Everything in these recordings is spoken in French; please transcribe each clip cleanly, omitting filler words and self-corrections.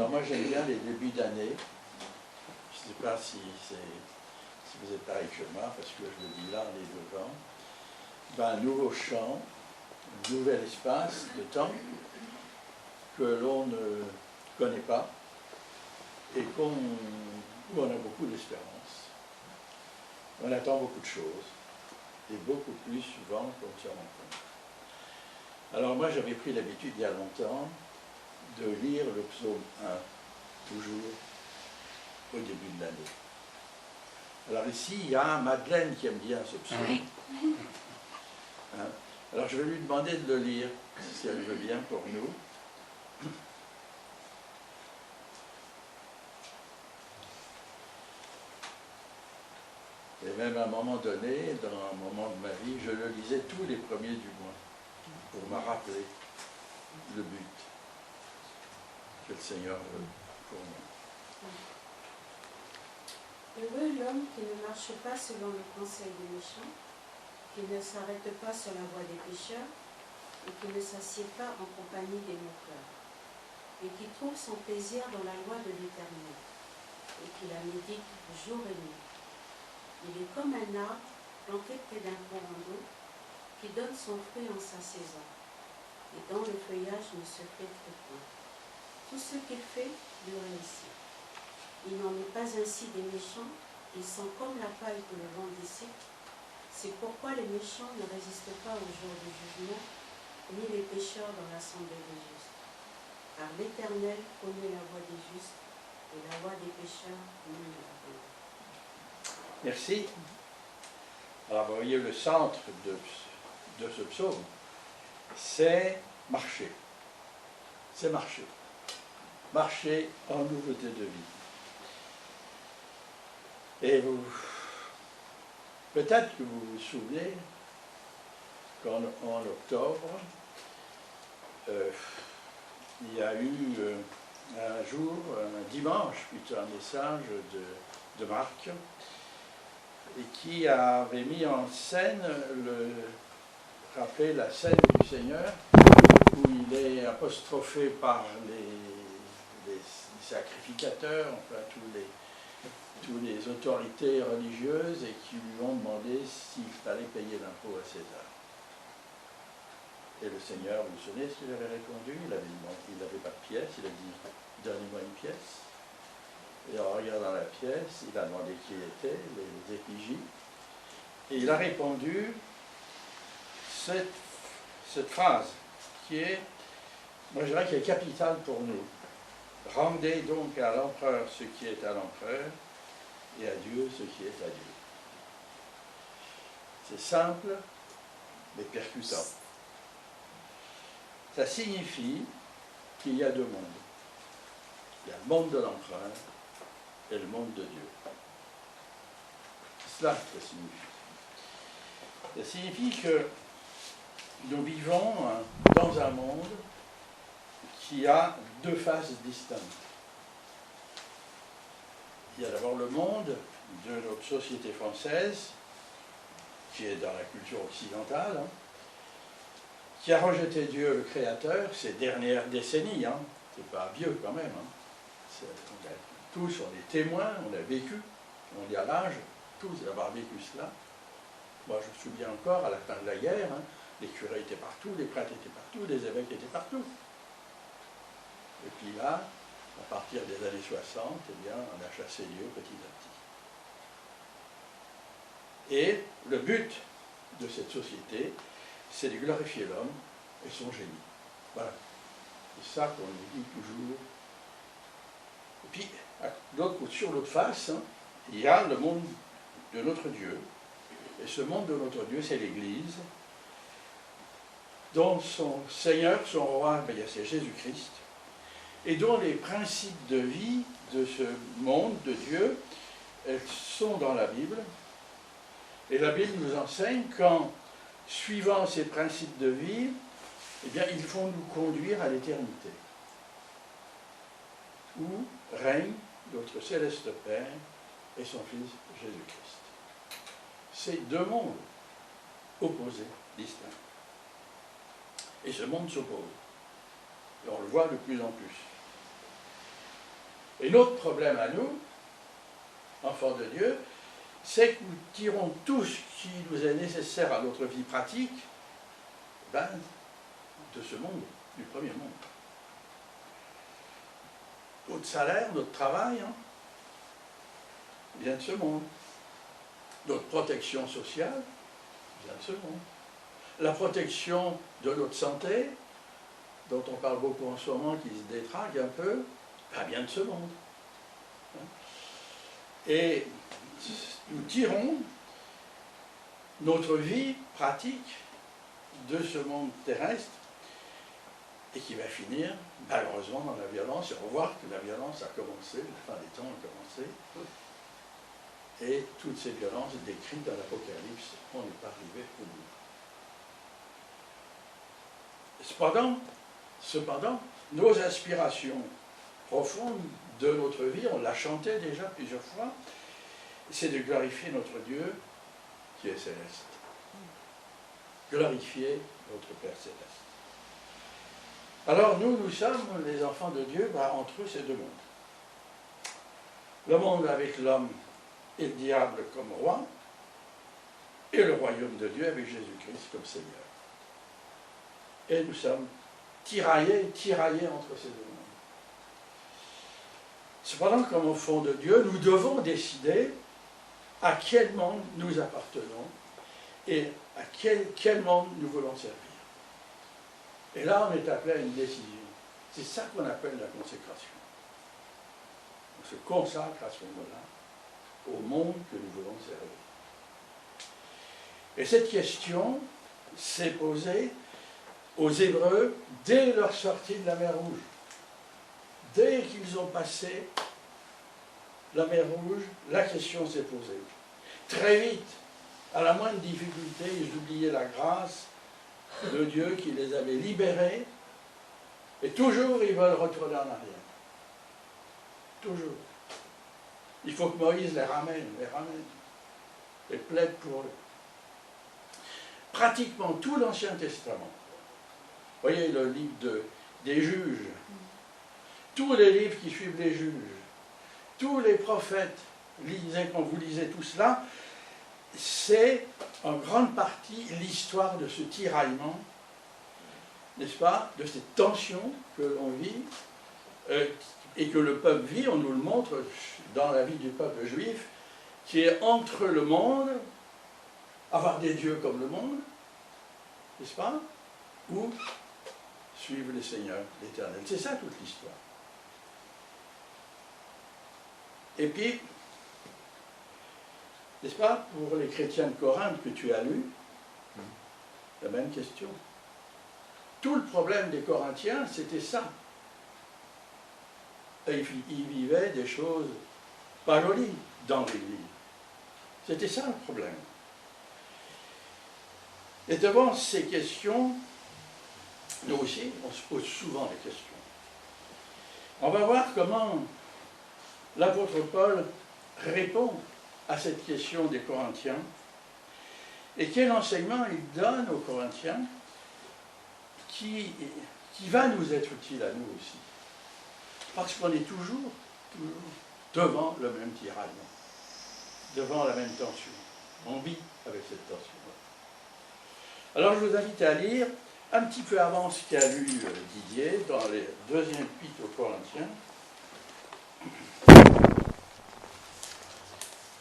Alors moi j'aime bien les débuts d'année. Je ne sais pas si vous êtes pareil que moi, parce que je le dis là, les devant. Ben, un nouveau champ, un nouvel espace de temps que l'on ne connaît pas et où on a beaucoup d'espérance. On attend beaucoup de choses et beaucoup plus souvent qu'on ne se rend compte. Alors moi j'avais pris l'habitude il y a longtemps de lire le psaume 1, toujours au début de l'année. Alors ici, il y a Madeleine qui aime bien ce psaume. Hein? Alors je vais lui demander de le lire, si elle veut bien pour nous. Et même à un moment donné, dans un moment de ma vie, je le lisais tous les premiers du mois, pour me rappeler le but que le Seigneur veut pour moi. Heureux l'homme qui ne marche pas selon le conseil des méchants, qui ne s'arrête pas sur la voie des pécheurs, et qui ne s'assied pas en compagnie des moqueurs, et qui trouve son plaisir dans la loi de l'Éternel, et qui la médite jour et nuit. Il est comme un arbre planté près d'un courant d'eau, qui donne son fruit en sa saison, et dont le feuillage ne se flétrit point. Tout ce qu'il fait lui réussit. Il n'en est pas ainsi des méchants, ils sont comme la paille que le vent dissipe. C'est pourquoi les méchants ne résistent pas au jour du jugement, ni les pécheurs dans l'assemblée des justes. Car l'Éternel connaît la voie des justes, et la voie des pécheurs nul ne la connaît. Merci. Alors vous voyez, le centre de ce psaume, c'est marcher. C'est marcher. Marcher en nouveauté de vie. Et peut-être que vous vous souvenez qu'en octobre, il y a eu un jour, un dimanche plutôt, un message de Marc, et qui avait mis en scène, rappelez la scène du Seigneur, où il est apostrophé par les sacrificateurs, enfin tous les autorités religieuses, et qui lui ont demandé s'il fallait payer l'impôt à César. Et le Seigneur, vous vous souvenez ce qu'il avait répondu? Il n'avait pas de pièce, il a dit « Donnez-moi une pièce ». Et en regardant la pièce, il a demandé qui étaient les effigies, et il a répondu cette phrase qui est, moi je dirais, qui est capitale pour nous. Rendez donc à l'empereur ce qui est à l'empereur, et à Dieu ce qui est à Dieu. C'est simple, mais percutant. Ça signifie qu'il y a deux mondes. Il y a le monde de l'empereur et le monde de Dieu. C'est cela que ça signifie. Ça signifie que nous vivons dans un monde qui a deux faces distinctes. Il y a d'abord le monde de notre société française, qui est dans la culture occidentale, qui a rejeté Dieu le Créateur ces dernières décennies. C'est pas vieux quand même. Tous, on est témoins, on a vécu, on est à l'âge, tous d'avoir vécu cela. Moi, je me souviens encore, à la fin de la guerre, les curés étaient partout, les prêtres étaient partout, les évêques étaient partout. Et puis là, à partir des années 60, eh bien, on a chassé Dieu petit à petit. Et le but de cette société, c'est de glorifier l'homme et son génie. Voilà. C'est ça qu'on nous dit toujours. Et puis, sur l'autre face, il y a le monde de notre Dieu. Et ce monde de notre Dieu, c'est l'Église, dont son Seigneur, son roi, c'est Jésus-Christ, et dont les principes de vie de ce monde de Dieu, elles sont dans la Bible. Et la Bible nous enseigne qu'en suivant ces principes de vie, eh bien, ils vont nous conduire à l'éternité, où règne notre céleste Père et son Fils Jésus-Christ. C'est deux mondes opposés, distincts. Et ce monde s'oppose. Et on le voit de plus en plus. Et notre problème à nous, enfants de Dieu, c'est que nous tirons tout ce qui nous est nécessaire à notre vie pratique de ce monde, du premier monde. Notre salaire, notre travail, vient de ce monde. Notre protection sociale vient de ce monde. La protection de notre santé, dont on parle beaucoup en ce moment, qui se détraque un peu, vient de ce monde. Et nous tirons notre vie pratique de ce monde terrestre et qui va finir malheureusement dans la violence. Et on voit que la violence a commencé, la fin des temps a commencé, et toutes ces violences décrites dans l'Apocalypse, on n'est pas arrivé au bout. Cependant, nos aspirations profondes de notre vie, on l'a chanté déjà plusieurs fois, c'est de glorifier notre Dieu qui est céleste. Glorifier notre Père céleste. Alors nous sommes les enfants de Dieu entre ces deux mondes. Le monde avec l'homme et le diable comme roi, et le royaume de Dieu avec Jésus-Christ comme Seigneur. Et nous sommes tiraillés entre ces deux mondes. Cependant, comme enfants de Dieu, nous devons décider à quel monde nous appartenons et à quel monde nous voulons servir. Et là, on est appelé à une décision. C'est ça qu'on appelle la consécration. On se consacre à ce moment-là au monde que nous voulons servir. Et cette question s'est posée aux Hébreux dès leur sortie de la mer Rouge. Dès qu'ils ont passé la mer Rouge, la question s'est posée. Très vite, à la moindre difficulté, ils oubliaient la grâce de Dieu qui les avait libérés, et toujours ils veulent retourner en arrière. Toujours. Il faut que Moïse les ramène, et plaide pour eux. Pratiquement tout l'Ancien Testament, vous voyez le livre des juges, tous les livres qui suivent les juges, tous les prophètes, quand vous lisez tout cela, c'est en grande partie l'histoire de ce tiraillement, n'est-ce pas, de cette tension que l'on vit, et que le peuple vit, on nous le montre dans la vie du peuple juif, qui est entre le monde, avoir des dieux comme le monde, n'est-ce pas, ou suivre les seigneurs, l'Éternel. C'est ça toute l'histoire. Et puis, n'est-ce pas, pour les chrétiens de Corinthe que tu as lus, la même question. Tout le problème des Corinthiens, c'était ça. Et ils vivaient des choses pas jolies dans l'Église. C'était ça le problème. Et devant ces questions, nous aussi, on se pose souvent des questions. On va voir comment l'apôtre Paul répond à cette question des Corinthiens et quel enseignement il donne aux Corinthiens qui va nous être utile à nous aussi. Parce qu'on est toujours devant le même tiraillement, devant la même tension. On vit avec cette tension-là. Alors je vous invite à lire un petit peu avant ce qu'a lu Didier dans les deuxième épître aux Corinthiens,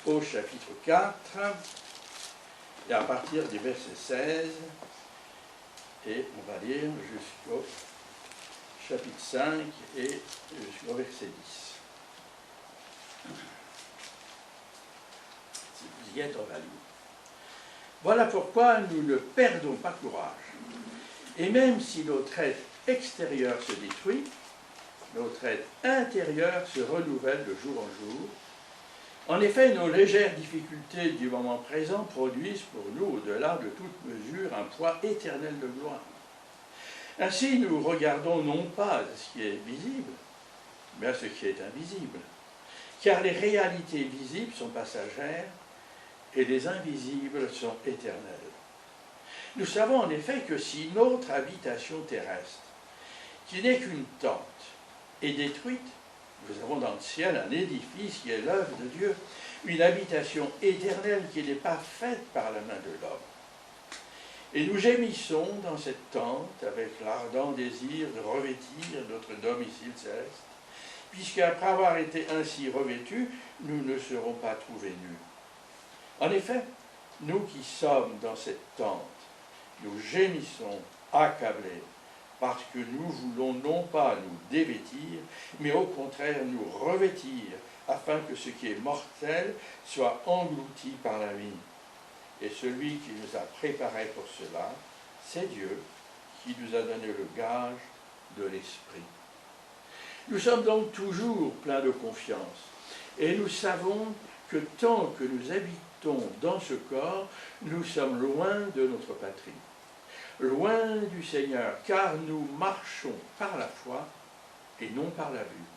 au chapitre 4, et à partir du verset 16, et on va lire jusqu'au chapitre 5 et jusqu'au verset 10. Si vous y êtes, on va lire. Voilà pourquoi nous ne perdons pas courage. Et même si notre être extérieur se détruit, notre être intérieur se renouvelle de jour en jour. En effet, nos légères difficultés du moment présent produisent pour nous, au-delà de toute mesure, un poids éternel de gloire. Ainsi, nous regardons non pas à ce qui est visible, mais à ce qui est invisible. Car les réalités visibles sont passagères et les invisibles sont éternelles. Nous savons en effet que si notre habitation terrestre, qui n'est qu'une tente, est détruite, Nous avons dans le ciel un édifice qui est l'œuvre de Dieu, une habitation éternelle qui n'est pas faite par la main de l'homme. Et nous gémissons dans cette tente avec l'ardent désir de revêtir notre domicile céleste, puisqu'après avoir été ainsi revêtus, nous ne serons pas trouvés nus. En effet, nous qui sommes dans cette tente, nous gémissons accablés, parce que nous voulons non pas nous dévêtir, mais au contraire nous revêtir, afin que ce qui est mortel soit englouti par la vie. Et celui qui nous a préparés pour cela, c'est Dieu, qui nous a donné le gage de l'Esprit. Nous sommes donc toujours pleins de confiance, et nous savons que tant que nous habitons dans ce corps, nous sommes loin de notre patrie, loin du Seigneur, car nous marchons par la foi et non par la vue.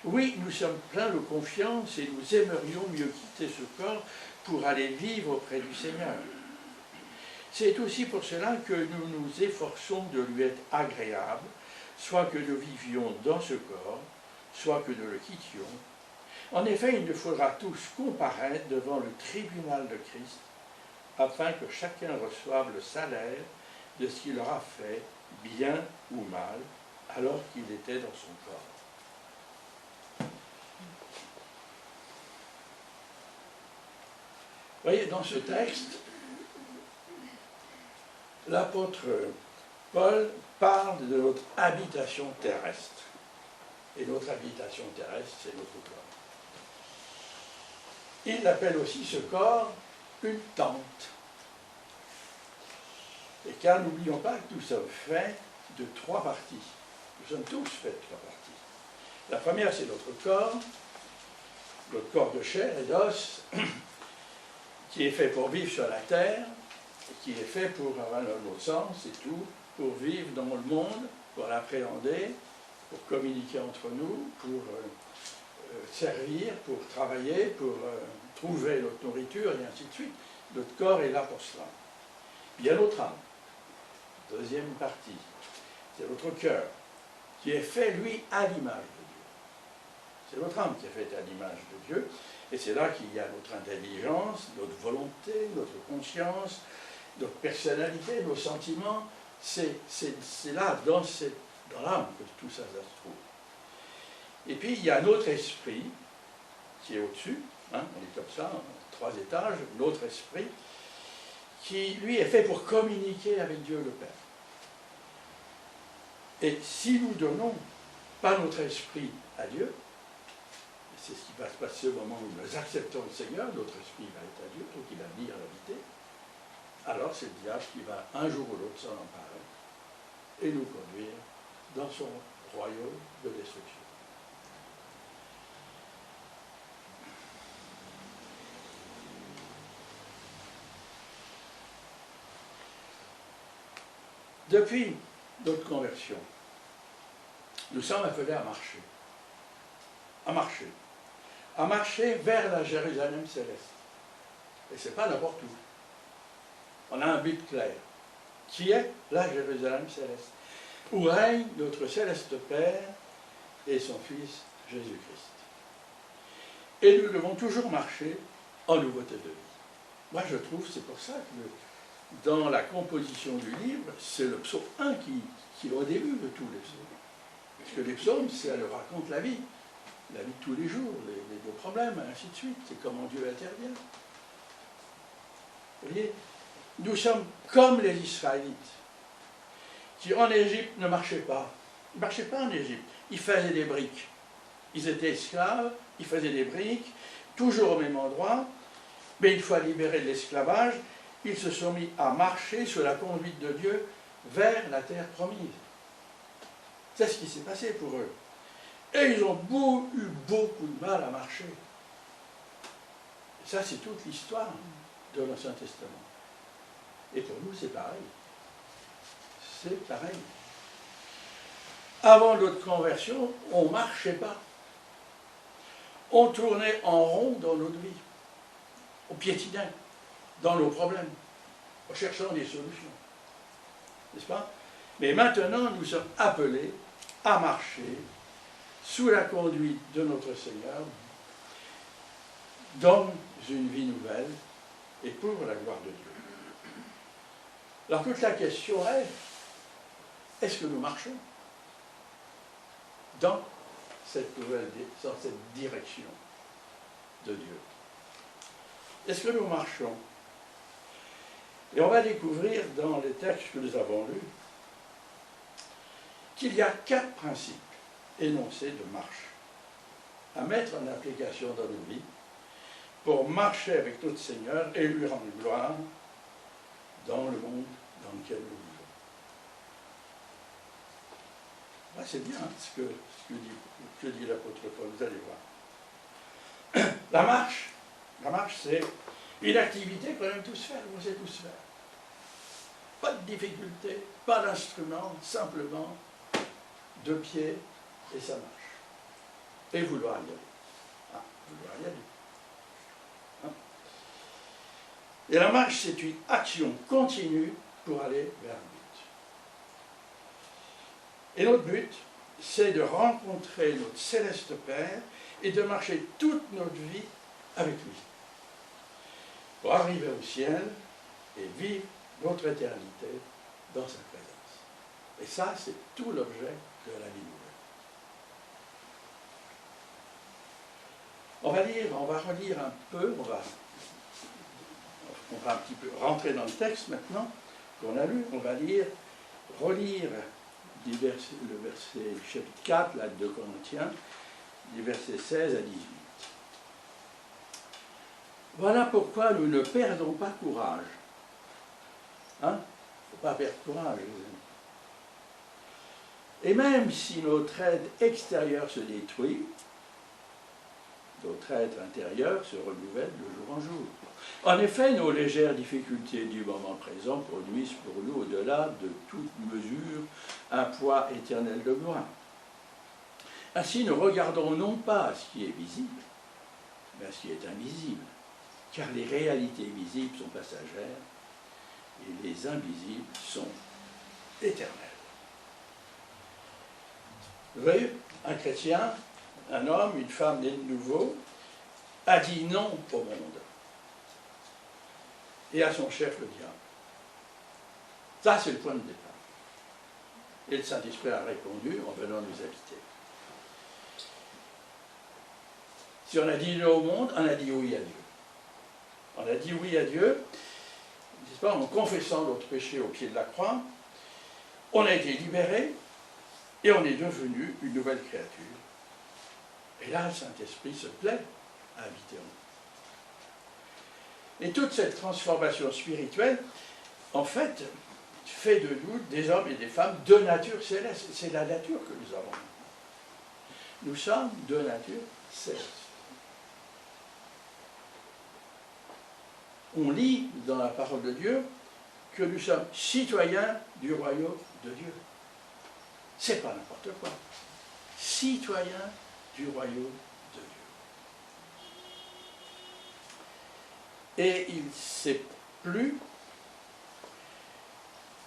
Oui, nous sommes pleins de confiance et nous aimerions mieux quitter ce corps pour aller vivre auprès du Seigneur. C'est aussi pour cela que nous nous efforçons de lui être agréables, soit que nous vivions dans ce corps, soit que nous le quittions. En effet, il nous faudra tous comparaître devant le tribunal de Christ, afin que chacun reçoive le salaire de ce qu'il aura fait, bien ou mal, alors qu'il était dans son corps. Vous voyez, dans ce texte, l'apôtre Paul parle de notre habitation terrestre. Et notre habitation terrestre, c'est notre corps. Il appelle aussi ce corps une tente. Et car n'oublions pas que nous sommes faits de 3 parties. Nous sommes tous faits de 3 parties. La première, c'est notre corps de chair et d'os, qui est fait pour vivre sur la terre, et qui est fait pour avoir notre sens et tout, pour vivre dans le monde, pour l'appréhender, pour communiquer entre nous, pour servir, pour travailler, pour trouver notre nourriture, et ainsi de suite. Notre corps est là pour cela. Il y a notre âme, deuxième partie, c'est notre cœur, qui est fait, lui, à l'image de Dieu. C'est notre âme qui est faite à l'image de Dieu, et c'est là qu'il y a notre intelligence, notre volonté, notre conscience, notre personnalité, nos sentiments. C'est là, dans l'âme, que tout ça se trouve. Et puis, il y a notre esprit, qui est au-dessus, hein, on est comme ça, en 3 étages, notre esprit, qui, lui, est fait pour communiquer avec Dieu le Père. Et si nous donnons pas notre esprit à Dieu, c'est ce qui va se passer au moment où nous acceptons le Seigneur, notre esprit va être à Dieu, donc il va venir l'habiter, alors c'est le diable qui va un jour ou l'autre s'en emparer et nous conduire dans son royaume de destruction. Depuis notre conversion, nous sommes appelés à marcher. À marcher vers la Jérusalem céleste. Et ce n'est pas n'importe où. On a un but clair, qui est la Jérusalem céleste, où règne notre céleste Père et son Fils Jésus-Christ. Et nous devons toujours marcher en nouveauté de vie. Moi je trouve, c'est pour ça que dans la composition du livre, c'est le psaume 1 qui est au début de tous les psaumes. Parce que les psaumes, ça nous raconte la vie de tous les jours, nos problèmes, ainsi de suite. C'est comment Dieu intervient. Vous voyez, nous sommes comme les Israélites, qui en Égypte ne marchaient pas. Ils ne marchaient pas en Égypte. Ils faisaient des briques. Ils étaient esclaves, ils faisaient des briques, toujours au même endroit. Mais une fois libérés de l'esclavage, ils se sont mis à marcher sous la conduite de Dieu vers la terre promise. C'est ce qui s'est passé pour eux. Et ils ont eu beaucoup de mal à marcher. Et ça, c'est toute l'histoire de l'Ancien Testament. Et pour nous, c'est pareil. C'est pareil. Avant notre conversion, on ne marchait pas. On tournait en rond dans notre vie. On piétinait dans nos problèmes, en cherchant des solutions. N'est-ce pas? Mais maintenant, nous sommes appelés à marcher sous la conduite de notre Seigneur, dans une vie nouvelle et pour la gloire de Dieu. Alors toute la question est, est-ce que nous marchons dans cette nouvelle, dans cette direction de Dieu? Est-ce que nous marchons? Et on va découvrir dans les textes que nous avons lus qu'il y a 4 principes énoncés de marche à mettre en application dans nos vies pour marcher avec notre Seigneur et lui rendre gloire dans le monde dans lequel nous vivons. Ah, c'est bien ce que dit l'apôtre Paul, vous allez voir. La marche, c'est une activité qu'on aime tous faire, qu'on sait tous faire. Pas de difficulté, pas d'instrument, simplement 2 pieds et ça marche. Et vouloir y aller. Ah, vouloir y aller. Hein? Et la marche, c'est une action continue pour aller vers le but. Et notre but, c'est de rencontrer notre céleste Père et de marcher toute notre vie avec lui. Pour arriver au ciel et vivre notre éternité dans sa présence. Et ça, c'est tout l'objet de la vie nouvelle. On va relire un peu, on va un petit peu rentrer dans le texte maintenant qu'on a lu, on va relire le verset chapitre 4, là, de Corinthiens, des versets 16 à 18. Voilà pourquoi nous ne perdons pas courage. Hein? Il ne faut pas perdre courage, les amis. Et même si notre être extérieur se détruit, notre être intérieur se renouvelle de jour en jour. En effet, nos légères difficultés du moment présent produisent pour nous, au-delà de toute mesure, un poids éternel de gloire. Ainsi, nous regardons non pas à ce qui est visible, mais à ce qui est invisible, car les réalités visibles sont passagères et les invisibles sont éternels. Vous voyez, un chrétien, un homme, une femme née de nouveau, a dit non au monde et à son chef le diable. Ça, c'est le point de départ. Et le Saint-Esprit a répondu en venant nous habiter. Si on a dit non au monde, on a dit oui à Dieu. On a dit oui à Dieu, n'est-ce pas, en confessant notre péché au pied de la croix, on a été libéré et on est devenu une nouvelle créature. Et là, le Saint-Esprit se plaît à habiter en nous. Et toute cette transformation spirituelle, en fait, fait de nous des hommes et des femmes de nature céleste. C'est la nature que nous avons. Nous sommes de nature céleste. On lit dans la parole de Dieu que nous sommes citoyens du royaume de Dieu. C'est pas n'importe quoi. Citoyens du royaume de Dieu. Et il ne sait plus,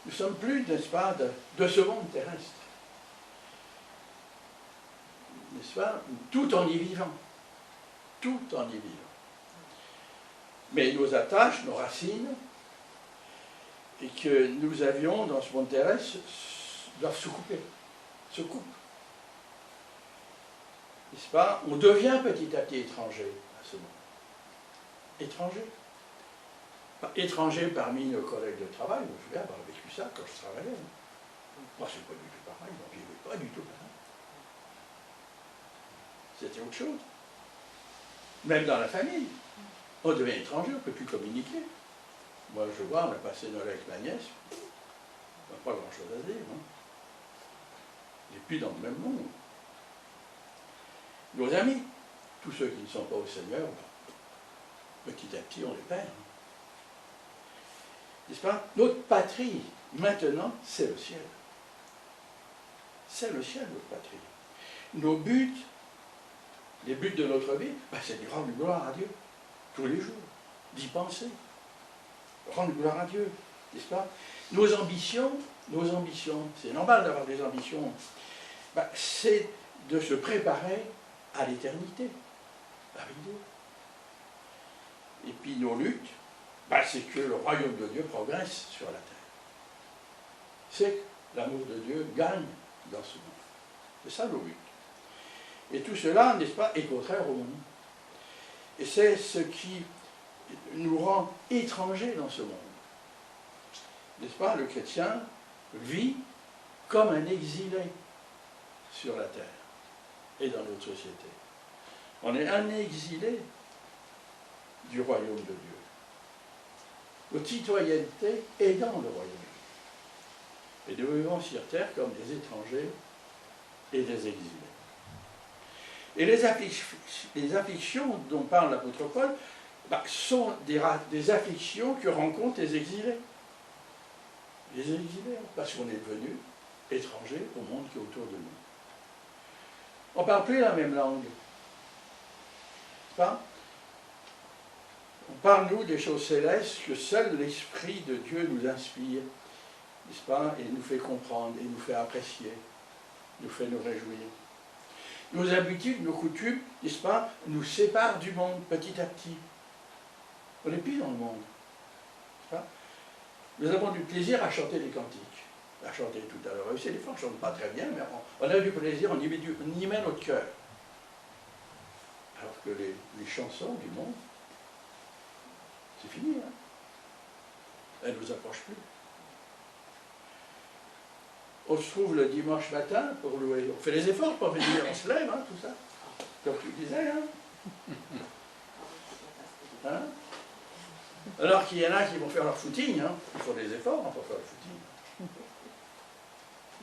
nous ne sommes plus, n'est-ce pas, de ce monde terrestre. N'est-ce pas, tout en y vivant. Tout en y vivant. Mais nos attaches, nos racines, et que nous avions dans ce monde terrestre, doivent se couper, se coupent. N'est-ce pas? On devient petit à petit étranger à ce monde. Étranger. Étranger parmi nos collègues de travail, je me souviens avoir vécu ça quand je travaillais. Moi, c'est pas du tout pareil, on ne vivait pas du tout pareil. C'était autre chose. Même dans la famille. On devient étranger, on ne peut plus communiquer. Moi, je vois, on a passé Noël avec ma nièce, on n'a pas grand-chose à dire. Hein. On n'est plus dans le même monde. Nos amis, tous ceux qui ne sont pas au Seigneur, petit à petit, on les perd. N'est-ce pas? Notre patrie, maintenant, c'est le ciel. C'est le ciel, notre patrie. Nos buts, les buts de notre vie, c'est de rendre gloire à Dieu. Tous les jours, d'y penser, rendre gloire à Dieu, n'est-ce pas? Nos ambitions, c'est normal d'avoir des ambitions, c'est de se préparer à l'éternité avec Dieu. Et puis nos luttes, ben, c'est que le royaume de Dieu progresse sur la terre. C'est que l'amour de Dieu gagne dans ce monde. C'est ça nos buts. Et tout cela, n'est-ce pas, est contraire au monde. Et c'est ce qui nous rend étrangers dans ce monde. N'est-ce pas, le chrétien vit comme un exilé sur la terre et dans notre société. On est un exilé du royaume de Dieu. Notre citoyenneté est dans le royaume de Dieu. Et nous vivons sur terre comme des étrangers et des exilés. Et les afflictions dont parle l'apôtre Paul sont des afflictions que rencontrent les exilés. Les exilés, parce qu'on est devenu étrangers au monde qui est autour de nous. On ne parle plus la même langue. Pas? On parle, nous, des choses célestes que seul l'Esprit de Dieu nous inspire, n'est-ce pas, et nous fait comprendre, et nous fait apprécier, nous fait nous réjouir. Nos habitudes, nos coutumes, n'est-ce pas, nous séparent du monde petit à petit. On n'est plus dans le monde. N'est-ce pas? Nous avons du plaisir à chanter des cantiques. À chanter tout à l'heure. C'est des fois, on ne chante pas très bien, mais on a du plaisir, on y met notre cœur. Alors que les chansons du monde, c'est fini. Hein? Elles ne nous approchent plus. On se trouve le dimanche matin pour louer. On fait les efforts pour venir, on se lève, hein, tout ça. Comme tu disais. Hein? Alors qu'il y en a qui vont faire leur footing. Hein. Ils font des efforts pour faire le footing.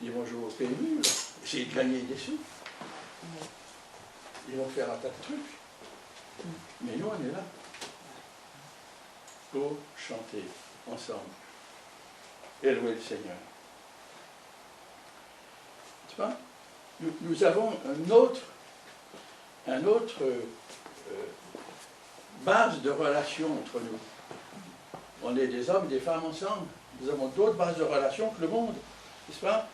Ils vont jouer au PMU, essayer de gagner des sous. Ils vont faire un tas de trucs. Mais nous, on est là pour chanter ensemble et louer le Seigneur. Tu vois, nous avons un autre base de relation entre nous. On est des hommes et des femmes ensemble. Nous avons d'autres bases de relation que le monde. N'est-ce pas?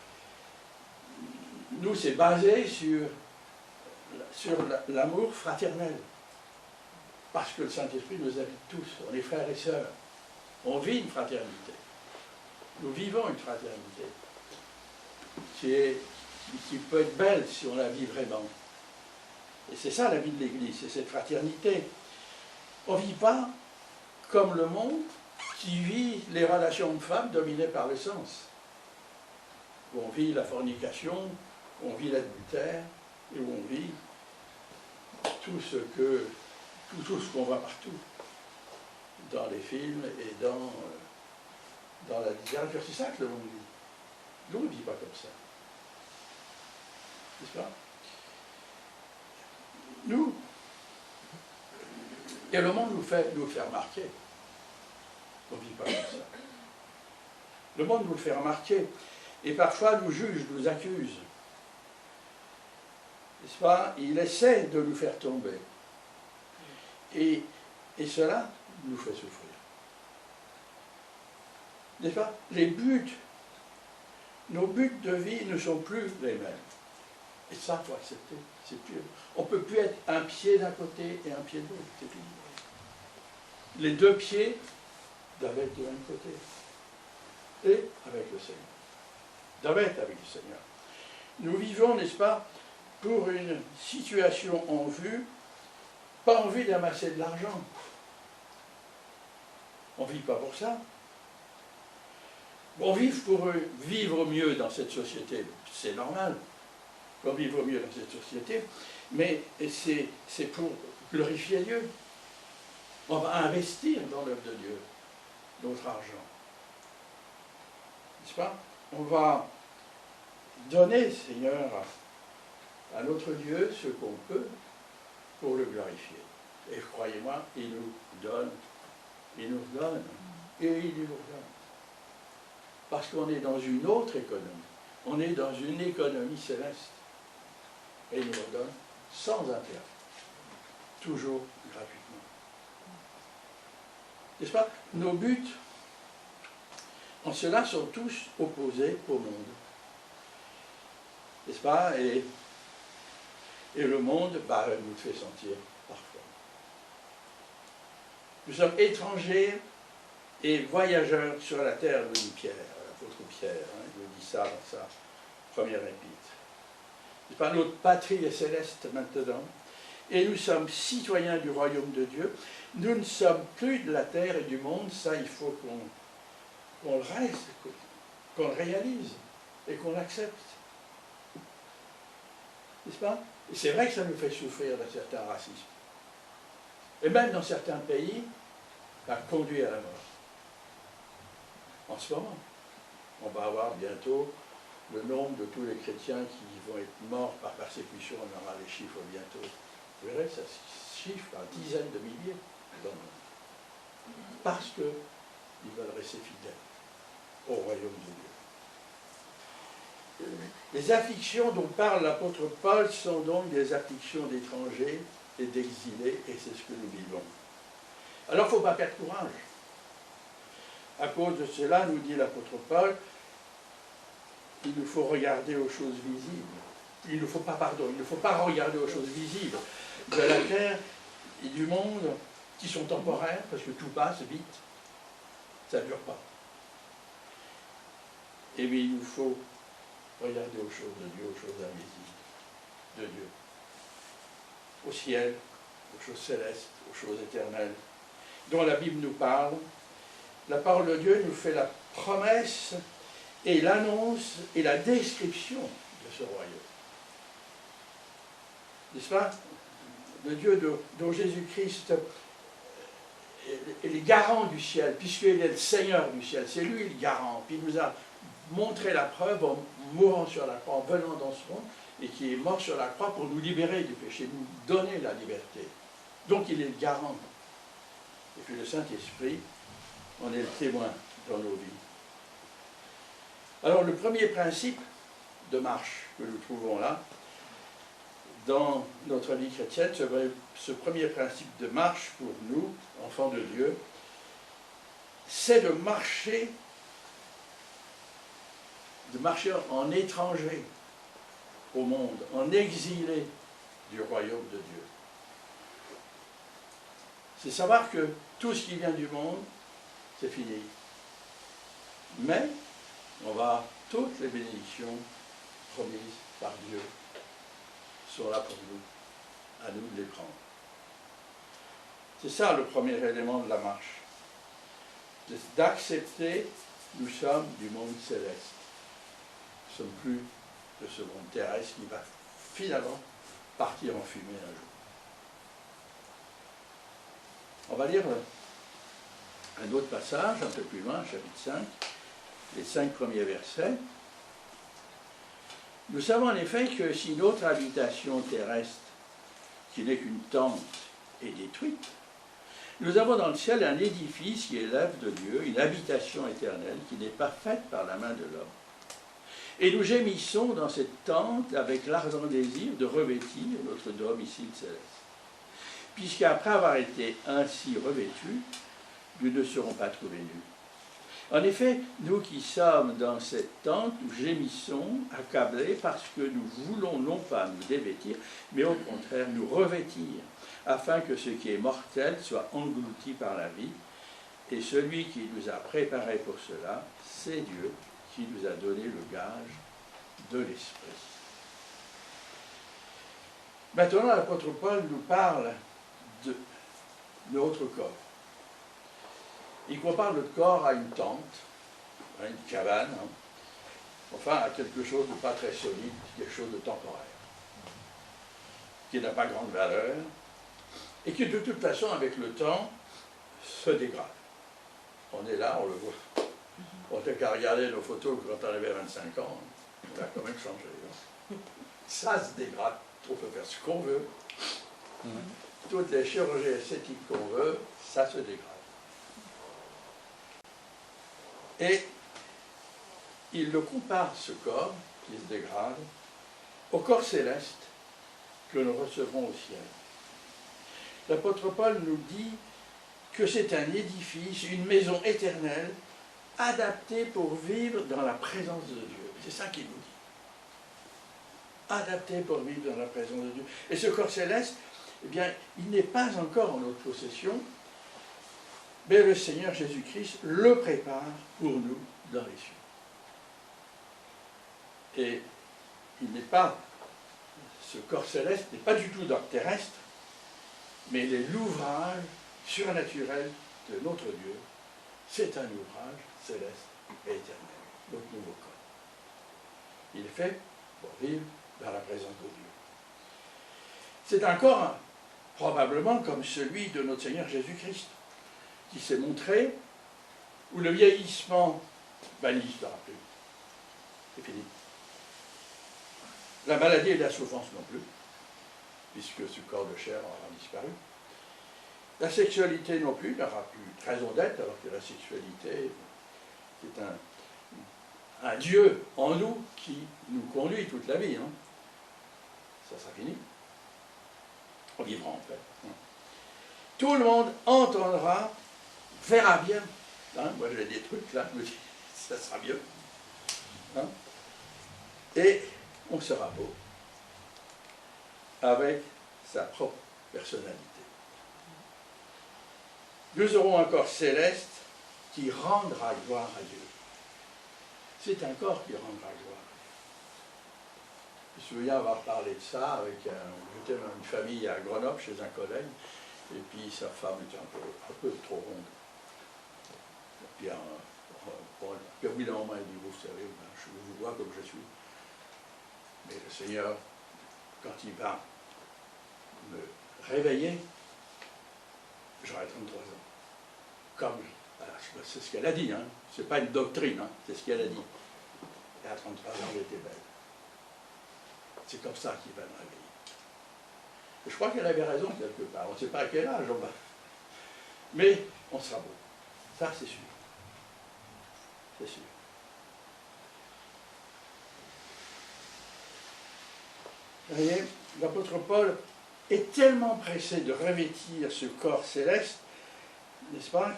Nous, c'est basé sur l'amour fraternel. Parce que le Saint-Esprit nous habite tous. On est frères et sœurs. On vit une fraternité. Nous vivons une fraternité qui peut être belle si on la vit vraiment. Et c'est ça la vie de l'Église, c'est cette fraternité. On ne vit pas comme le monde qui vit les relations hommes-femmes dominées par le sens. Où on vit la fornication, où on vit l'adultère, et où on vit tout ce qu'on voit partout, dans les films et dans la littérature. C'est ça que le monde vit. Nous, on ne vit pas comme ça. N'est-ce pas? Nous, et le monde nous fait remarquer. On ne vit pas comme ça. Le monde nous le fait remarquer. Et parfois nous juge, nous accuse. N'est-ce pas? Il essaie de nous faire tomber. Et cela nous fait souffrir. N'est-ce pas? Nos buts de vie ne sont plus les mêmes. Et ça, il faut accepter. On ne peut plus être un pied d'un côté et un pied de l'autre. C'est fini. Les deux pieds doivent être du même côté. Et avec le Seigneur. Doivent être avec le Seigneur. Nous vivons, n'est-ce pas, pour une situation en vue, pas en vue d'amasser de l'argent. On ne vit pas pour ça. On vit pour vivre mieux dans cette société. C'est normal. On vivre mieux dans cette société. Mais c'est pour glorifier Dieu. On va investir dans l'œuvre de Dieu notre argent. N'est-ce pas? On va donner, Seigneur, à notre Dieu ce qu'on peut pour le glorifier. Et croyez-moi, il nous donne, et il nous donne. Parce qu'on est dans une autre économie. On est dans une économie céleste. Et il nous le donne sans intérêt. Toujours gratuitement. N'est-ce pas? Nos buts, en cela, sont tous opposés au monde. N'est-ce pas? Et Et le monde, nous le fait sentir parfois. Nous sommes étrangers et voyageurs sur la terre, nous dit Pierre, l'apôtre Pierre, il nous dit ça dans sa première épître. C'est pas notre patrie est céleste maintenant, et nous sommes citoyens du royaume de Dieu. Nous ne sommes plus de la terre et du monde, ça il faut qu'on le reste, qu'on le réalise et qu'on l'accepte. N'est-ce pas? Et c'est vrai que ça nous fait souffrir d'un certain racisme. Et même dans certains pays, ça conduit à la mort. En ce moment, on va avoir bientôt le nombre de tous les chrétiens qui vont être morts par persécution, on aura les chiffres bientôt. Vous verrez, ça se chiffre par dizaines de milliers dans le monde. Parce qu'ils veulent rester fidèles au royaume de Dieu. Les afflictions dont parle l'apôtre Paul sont donc des afflictions d'étrangers et d'exilés, et c'est ce que nous vivons. Alors il ne faut pas perdre courage. À cause de cela, nous dit l'apôtre Paul, il nous faut regarder aux choses visibles. Il ne faut pas regarder aux choses visibles de la terre et du monde qui sont temporaires, parce que tout passe vite, ça ne dure pas. Et bien il nous faut regarder aux choses de Dieu, aux choses invisibles de Dieu, au ciel, aux choses célestes, aux choses éternelles, dont la Bible nous parle. La parole de Dieu nous fait la promesse et l'annonce et la description de ce royaume. N'est-ce pas? Le Dieu dont Jésus-Christ est le garant du ciel, puisqu'il est le Seigneur du ciel, c'est lui le garant. Puis il nous a montré la preuve en mourant sur la croix, en venant dans ce monde, et qui est mort sur la croix pour nous libérer du péché, nous donner la liberté. Donc il est le garant. Et puis le Saint-Esprit, on est le témoin dans nos vies. Alors le premier principe de marche que nous trouvons là, dans notre vie chrétienne, ce premier principe de marche pour nous, enfants de Dieu, c'est de marcher en étranger au monde, en exilé du royaume de Dieu. C'est savoir que tout ce qui vient du monde, c'est fini. Mais toutes les bénédictions promises par Dieu sont là pour nous, à nous de les prendre. C'est ça le premier élément de la marche. C'est d'accepter, nous sommes du monde céleste. Nous ne sommes plus de ce monde terrestre qui va finalement partir en fumée un jour. On va lire un autre passage, un peu plus loin, chapitre 5, les 5 premiers versets. Nous savons en effet que si notre habitation terrestre, qui n'est qu'une tente, est détruite, nous avons dans le ciel un édifice qui est l'œuvre de Dieu, une habitation éternelle qui n'est pas faite par la main de l'homme. Et nous gémissons dans cette tente avec l'ardent désir de revêtir notre domicile céleste. Puisqu'après avoir été ainsi revêtus, nous ne serons pas trouvés nus. En effet, nous qui sommes dans cette tente, nous gémissons, accablés, parce que nous voulons non pas nous dévêtir, mais au contraire nous revêtir, afin que ce qui est mortel soit englouti par la vie. Et celui qui nous a préparés pour cela, c'est Dieu qui nous a donné le gage de l'Esprit. Maintenant, l'apôtre Paul nous parle de notre corps. Il compare notre corps à une tente, à une cabane, enfin à quelque chose de pas très solide, quelque chose de temporaire, qui n'a pas grande valeur, et qui de toute façon, avec le temps, se dégrade. On est là, on le voit. On n'a qu'à regarder nos photos quand on avait 25 ans, on a quand même changé. Ça se dégrade, on peut faire ce qu'on veut. Toutes les chirurgies esthétiques qu'on veut, ça se dégrade. Et il le compare, ce corps qui se dégrade, au corps céleste que nous recevrons au ciel. L'apôtre Paul nous dit que c'est un édifice, une maison éternelle, adaptée pour vivre dans la présence de Dieu. C'est ça qu'il nous dit. adapté pour vivre dans la présence de Dieu. Et ce corps céleste, eh bien, il n'est pas encore en notre possession, mais le Seigneur Jésus-Christ le prépare pour nous dans les cieux. Et il n'est pas, ce corps céleste n'est pas du tout d'ordre terrestre, mais il est l'ouvrage surnaturel de notre Dieu. C'est un ouvrage céleste et éternel, notre nouveau corps. Il est fait pour vivre dans la présence de Dieu. C'est un corps probablement comme celui de notre Seigneur Jésus-Christ, qui s'est montré, où le vieillissement n'existera plus. C'est fini. La maladie et la souffrance non plus, puisque ce corps de chair aura disparu. La sexualité non plus n'aura plus raison d'être, alors que la sexualité, c'est un Dieu en nous qui nous conduit toute la vie. Hein. Ça sera fini. On vivra en paix. Tout le monde entendra, verra bien. Hein, moi j'ai des trucs là, je me dis, ça sera mieux. Hein, et on sera beau avec sa propre personnalité. Nous aurons un corps céleste qui rendra gloire à Dieu. C'est un corps qui rendra gloire. Je me souviens avoir parlé de ça avec j'étais dans une famille à Grenoble chez un collègue, et puis sa femme était un peu trop ronde. Et puis au bout d'un moment, il dit, vous savez, je vous vois comme je suis. Mais le Seigneur, quand il va me réveiller, j'aurai 33 ans. Comme, voilà, c'est ce qu'elle a dit, hein. C'est pas une doctrine, hein. C'est ce qu'elle a dit. Et à 33 ans, elle était belle. C'est comme ça qu'il va me réveiller. Et je crois qu'elle avait raison quelque part. On ne sait pas à quel âge on va. Mais on sera beau. Ça, c'est sûr. C'est sûr. Vous voyez, l'apôtre Paul est tellement pressé de revêtir ce corps céleste, n'est-ce pas,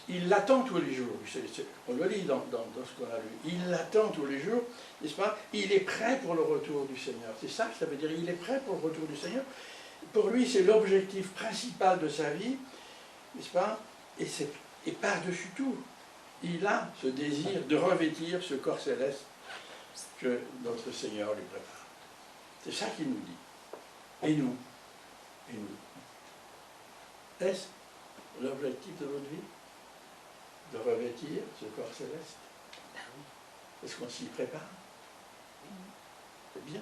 il l'attend tous les jours. On le lit dans ce qu'on a lu. Il l'attend tous les jours, n'est-ce pas? Il est prêt pour le retour du Seigneur. C'est ça que ça veut dire. Il est prêt pour le retour du Seigneur. Pour lui, c'est l'objectif principal de sa vie, n'est-ce pas? Et par-dessus tout, il a ce désir de revêtir ce corps céleste que notre Seigneur lui prépare. C'est ça qu'il nous dit. Et nous? Et nous? Est-ce l'objectif de notre vie? De revêtir ce corps céleste? Est-ce qu'on s'y prépare? C'est bien.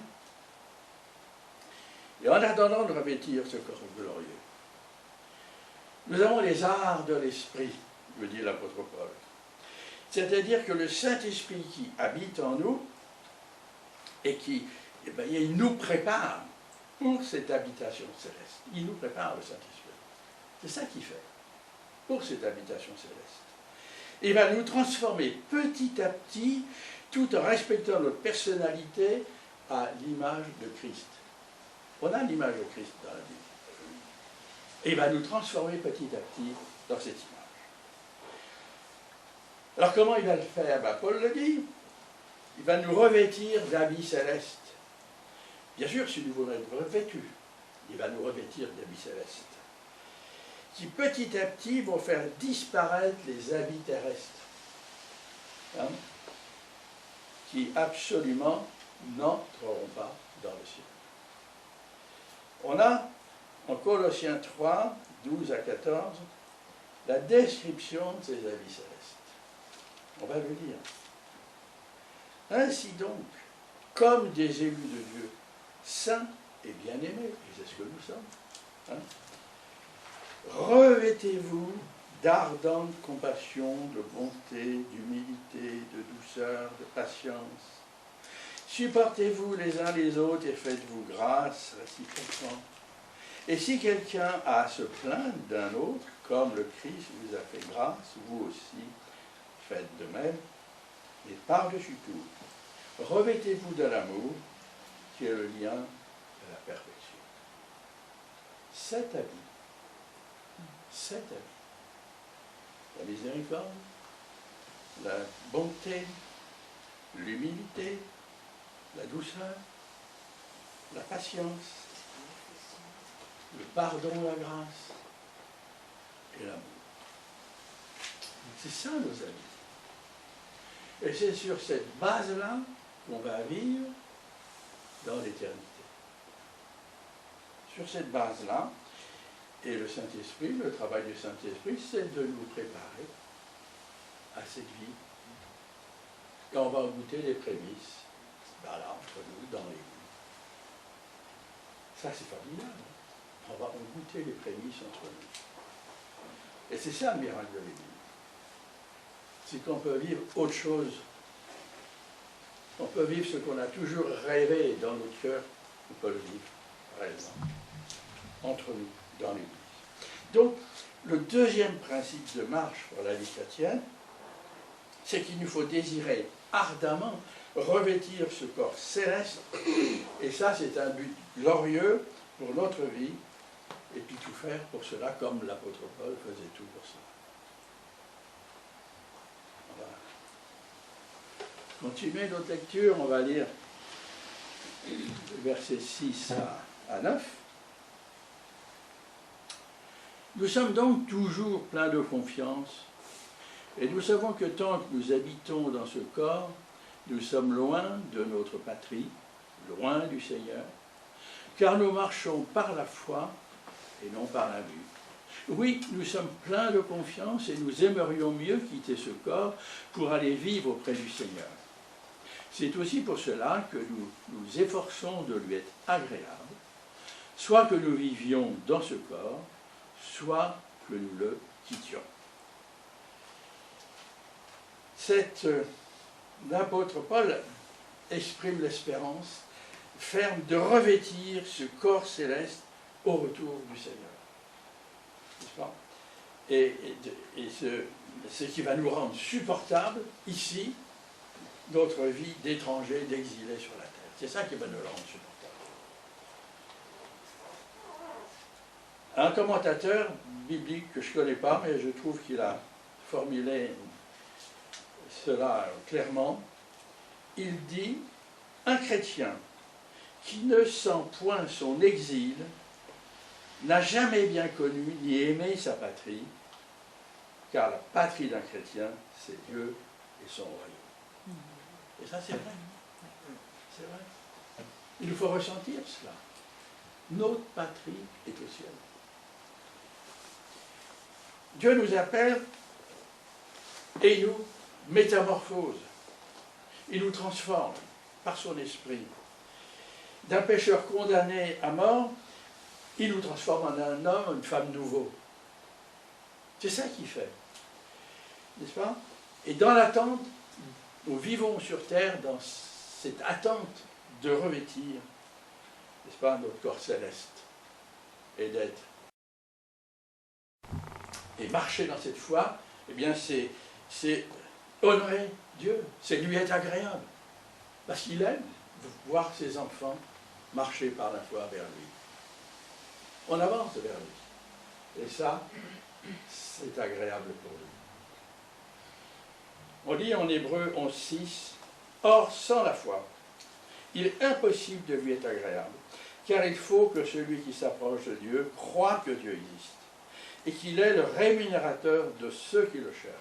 Et en attendant de revêtir ce corps glorieux, nous avons les arts de l'esprit, veut dire l'apôtre Paul. C'est-à-dire que le Saint-Esprit qui habite en nous et qui, eh bien, il nous prépare pour cette habitation céleste. Il nous prépare, le Saint-Esprit. C'est ça qu'il fait, pour cette habitation céleste. Il va nous transformer petit à petit, tout en respectant notre personnalité, à l'image de Christ. On a l'image de Christ dans la Bible. Et il va nous transformer petit à petit dans cette image. Alors comment il va le faire? Ben, Paul le dit. Il va nous revêtir d'habits célestes. Bien sûr, si nous voulons être revêtus, il va nous revêtir d'habits célestes, qui petit à petit vont faire disparaître les habits terrestres, hein, qui absolument n'entreront pas dans le ciel. On a, en Colossiens 3, 12 à 14, la description de ces habits célestes. On va le lire. Ainsi donc, comme des élus de Dieu, saints et bien-aimés, et c'est ce que nous sommes, hein, revêtez-vous d'ardente compassion, de bonté, d'humilité, de douceur, de patience. Supportez-vous les uns les autres et faites-vous grâce réciproquement. Et si quelqu'un a à se plaindre d'un autre, comme le Christ vous a fait grâce, vous aussi faites de même. Mais par-dessus tout, revêtez-vous de l'amour, qui est le lien de la perfection. Cet habit, la miséricorde, la bonté, l'humilité, la douceur, la patience, le pardon, la grâce et l'amour. C'est ça nos amis. Et c'est sur cette base-là qu'on va vivre dans l'éternité. Sur cette base-là, et le Saint-Esprit, le travail du Saint-Esprit, c'est de nous préparer à cette vie. Quand on va goûter les prémices, ben là, entre nous, dans l'Église. Ça, c'est formidable. On va goûter les prémices entre nous. Et c'est ça le miracle de l'Église. C'est qu'on peut vivre autre chose. On peut vivre ce qu'on a toujours rêvé dans notre cœur. On peut le vivre réellement. Entre nous, dans l'Église. Donc, le deuxième principe de marche pour la vie chrétienne, c'est qu'il nous faut désirer ardemment revêtir ce corps céleste. Et ça, c'est un but glorieux pour notre vie. Et puis tout faire pour cela, comme l'apôtre Paul faisait tout pour cela. On va continuer notre lecture. On va lire versets 6 à 9. Nous sommes donc toujours pleins de confiance, et nous savons que tant que nous habitons dans ce corps, nous sommes loin de notre patrie, loin du Seigneur, car nous marchons par la foi et non par la vue. Oui, nous sommes pleins de confiance et nous aimerions mieux quitter ce corps pour aller vivre auprès du Seigneur. C'est aussi pour cela que nous nous efforçons de lui être agréables, soit que nous vivions dans ce corps, soit que nous le quittions. L'apôtre Paul exprime l'espérance ferme de revêtir ce corps céleste au retour du Seigneur. N'est-ce pas? Et ce qui va nous rendre supportable ici, notre vie d'étranger, d'exilé sur la terre. C'est ça qui va nous rendre supportable. Un commentateur biblique que je ne connais pas, mais je trouve qu'il a formulé cela clairement, il dit « Un chrétien qui ne sent point son exil n'a jamais bien connu ni aimé sa patrie, car la patrie d'un chrétien, c'est Dieu et son royaume. » Et ça, c'est vrai. C'est vrai. Il nous faut ressentir cela. Notre patrie est au ciel. Dieu nous appelle et il nous métamorphose. Il nous transforme par son esprit. D'un pécheur condamné à mort, il nous transforme en un homme, une femme nouveau. C'est ça qu'il fait. N'est-ce pas? Et dans l'attente, nous vivons sur terre dans cette attente de revêtir, n'est-ce pas, notre corps céleste et d'être. Et marcher dans cette foi, eh bien c'est honorer Dieu, c'est lui être agréable. Parce qu'il aime voir ses enfants marcher par la foi vers lui. On avance vers lui. Et ça, c'est agréable pour lui. On lit en Hébreux 11:6, « Or, sans la foi, il est impossible de lui être agréable, car il faut que celui qui s'approche de Dieu croie que Dieu existe, et qu'il est le rémunérateur de ceux qui le cherchent.